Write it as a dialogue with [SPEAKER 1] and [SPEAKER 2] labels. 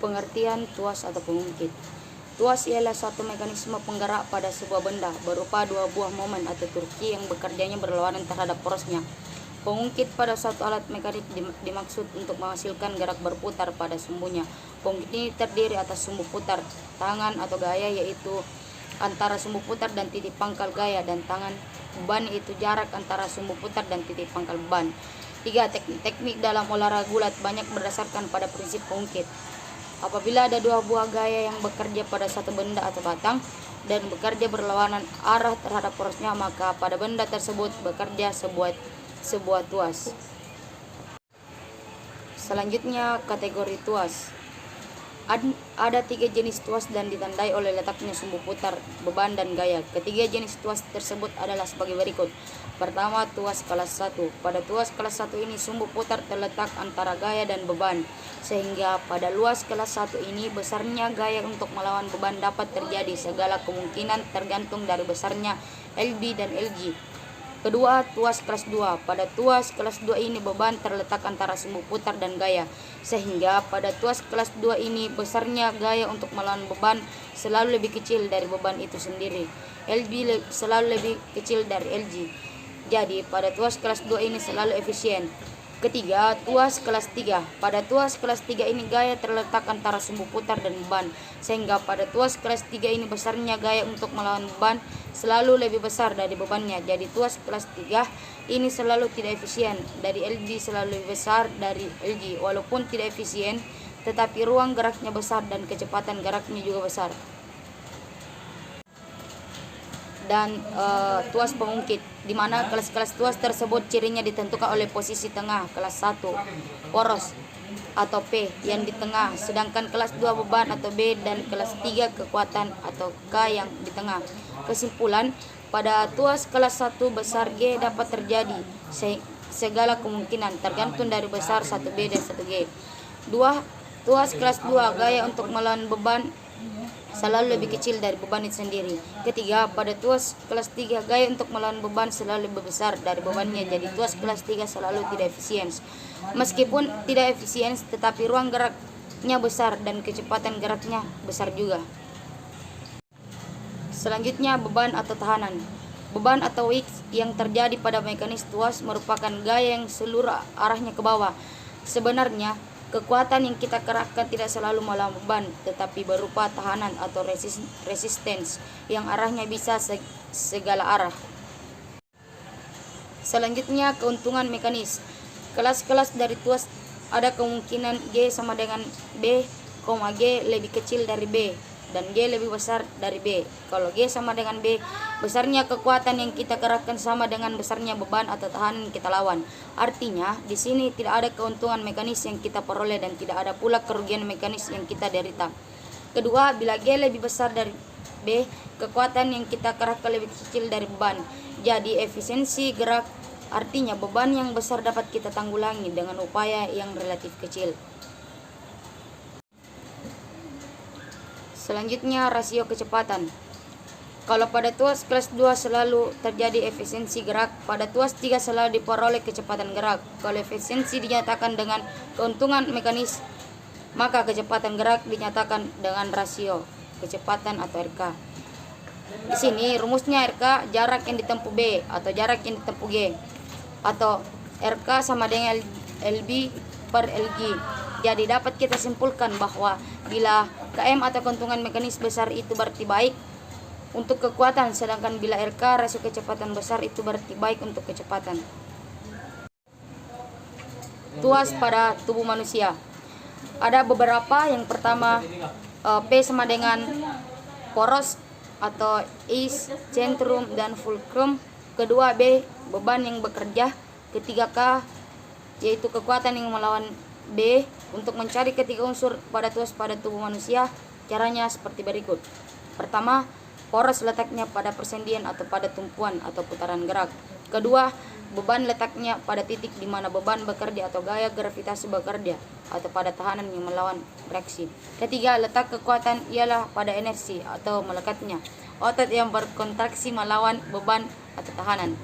[SPEAKER 1] Pengertian tuas atau pengungkit. Tuas ialah suatu mekanisme penggerak pada sebuah benda berupa dua buah momen atau turki yang bekerjanya berlawanan terhadap porosnya. Pengungkit pada suatu alat mekanik dimaksud untuk menghasilkan gerak berputar pada sumbunya. Pengungkit ini terdiri atas sumbu putar, tangan atau gaya yaitu antara sumbu putar dan titik pangkal gaya, dan tangan beban yaitu jarak antara sumbu putar dan titik pangkal beban. 3. Teknik dalam olahraga gulat banyak berdasarkan pada prinsip pengungkit. Apabila ada dua buah gaya yang bekerja pada satu benda atau batang dan bekerja berlawanan arah terhadap porosnya, maka pada benda tersebut bekerja sebuah tuas. Selanjutnya, kategori tuas. Ada 3 jenis tuas dan ditandai oleh letaknya sumbu putar, beban, dan gaya. Ketiga jenis tuas tersebut adalah sebagai berikut. Pertama, tuas kelas 1. Pada tuas kelas 1 ini sumbu putar terletak antara gaya dan beban, sehingga pada luas kelas 1 ini besarnya gaya untuk melawan beban dapat terjadi segala kemungkinan tergantung dari besarnya LB dan LG. Kedua, tuas kelas 2. Pada tuas kelas 2 ini beban terletak antara sumbu putar dan gaya, sehingga pada tuas kelas 2 ini besarnya gaya untuk melawan beban selalu lebih kecil dari beban itu sendiri. LB selalu lebih kecil dari LG. Jadi pada tuas kelas 2 ini selalu efisien. Ketiga, tuas kelas 3. Pada tuas kelas 3 ini gaya terletak antara sumbu putar dan beban, sehingga pada tuas kelas 3 ini besarnya gaya untuk melawan beban selalu lebih besar dari bebannya. Jadi tuas kelas 3 ini selalu tidak efisien. Dari LB selalu lebih besar dari LG. Walaupun tidak efisien, tetapi ruang geraknya besar dan kecepatan geraknya juga besar. Dan tuas pengungkit, di mana kelas-kelas tuas tersebut cirinya ditentukan oleh posisi tengah kelas 1 poros atau P yang di tengah, sedangkan kelas 2 beban atau B, dan kelas 3 kekuatan atau K yang di tengah. Kesimpulan, pada tuas kelas 1 besar G dapat terjadi segala kemungkinan tergantung dari besar 1B dan 1G. 2. Tuas kelas 2 gaya untuk melawan beban selalu lebih kecil dari beban itu sendiri. Ketiga, pada tuas kelas 3 gaya untuk melawan beban selalu lebih besar dari bebannya. Jadi tuas kelas 3 selalu tidak efisien. Meskipun tidak efisien, tetapi ruang geraknya besar dan kecepatan geraknya besar juga. Selanjutnya, beban atau tahanan. Beban atau X yang terjadi pada mekanis tuas merupakan gaya yang seluruh arahnya ke bawah. Sebenarnya kekuatan yang kita kerahkan tidak selalu melawan beban, tetapi berupa tahanan atau resistance yang arahnya bisa segala arah. Selanjutnya, keuntungan mekanis. Kelas-kelas dari tuas ada kemungkinan G sama dengan B, G lebih kecil dari B, dan G lebih besar dari B. Kalau G sama dengan B, besarnya kekuatan yang kita kerahkan sama dengan besarnya beban atau tahanan yang kita lawan. Artinya, di sini tidak ada keuntungan mekanis yang kita peroleh dan tidak ada pula kerugian mekanis yang kita derita. Kedua, bila G lebih besar dari B, kekuatan yang kita kerahkan lebih kecil dari beban. Jadi, efisiensi gerak, artinya beban yang besar dapat kita tanggulangi dengan upaya yang relatif kecil. Selanjutnya, rasio kecepatan. Kalau pada tuas kelas 2 selalu terjadi efisiensi gerak, pada tuas 3 selalu diperoleh kecepatan gerak. Kalau efisiensi dinyatakan dengan keuntungan mekanis, maka kecepatan gerak dinyatakan dengan rasio kecepatan atau RK. Di sini rumusnya RK jarak yang ditempuh B atau jarak yang ditempuh G, atau RK sama dengan LB per LG. Jadi dapat kita simpulkan bahwa bila KM atau keuntungan mekanis besar itu berarti baik untuk kekuatan, sedangkan bila RK rasio kecepatan besar itu berarti baik untuk kecepatan. Tuas pada tubuh manusia. Ada beberapa. Yang pertama, P sama dengan poros atau is, centrum, dan fulcrum. Kedua, B, beban yang bekerja. Ketiga, K, yaitu kekuatan yang melawan B. Untuk mencari ketiga unsur pada tuas pada tubuh manusia, caranya seperti berikut. Pertama, poros letaknya pada persendian atau pada tumpuan atau putaran gerak. Kedua, beban letaknya pada titik di mana beban bekerja atau gaya gravitasi bekerja atau pada tahanan yang melawan reaksi. Ketiga, letak kekuatan ialah pada inersi atau melekatnya otot yang berkontraksi melawan beban atau tahanan.